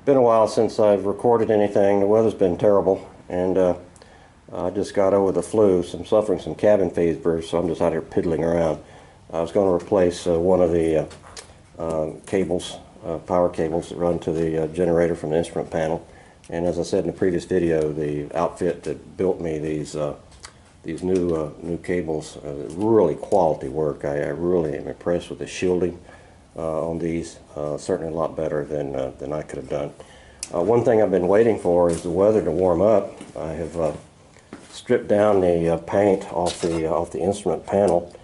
Been a while since I've recorded anything. The weather's been terrible, and I just got over the flu, so I'm suffering some cabin fever, so I'm just out here piddling around. I was going to replace one of the cables, power cables that run to the generator from the instrument panel. And as I said in the previous video, the outfit that built me these new cables, really quality work. I really am impressed with the shielding on these. Certainly a lot better than I could have done. One thing I've been waiting for is the weather to warm up. I have stripped down the paint off the instrument panel,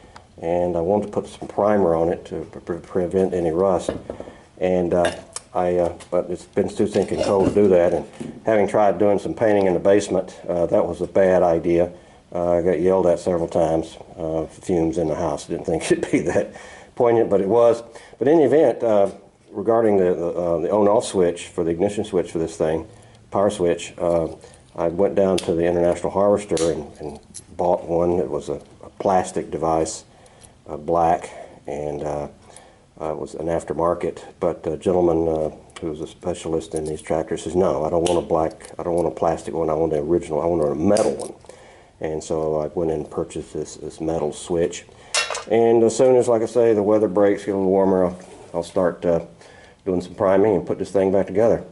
and I wanted to put some primer on it to prevent any rust. And but it's been too stinking cold to do that, and having tried doing some painting in the basement, that was a bad idea. I got yelled at several times. Fumes in the house. Didn't think it'd be that poignant, but it was. But in the event, regarding the on-off switch for the ignition switch for this thing, power switch, I went down to the International Harvester and bought one. It was a plastic device, black, and it was an aftermarket. But a gentleman who's a specialist in these tractors says, no, I don't want a black, I don't want a plastic one, I want the original, I want a metal one. And so I went in and purchased this metal switch. And as soon as, like I say, the weather breaks, get a little warmer, I'll start doing some priming and put this thing back together.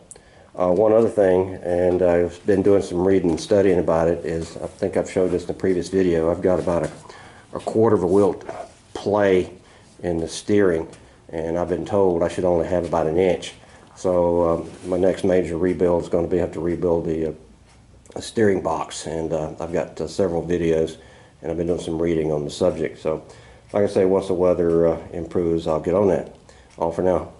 One other thing, and I've been doing some reading and studying about it, is I think I've showed this in the previous video. I've got about a quarter of a wheel play in the steering, and I've been told I should only have about an inch. So my next major rebuild is going to have to rebuild the steering box, and I've got several videos, and I've been doing some reading on the subject. So like I say, once the weather improves, I'll get on that. All for now.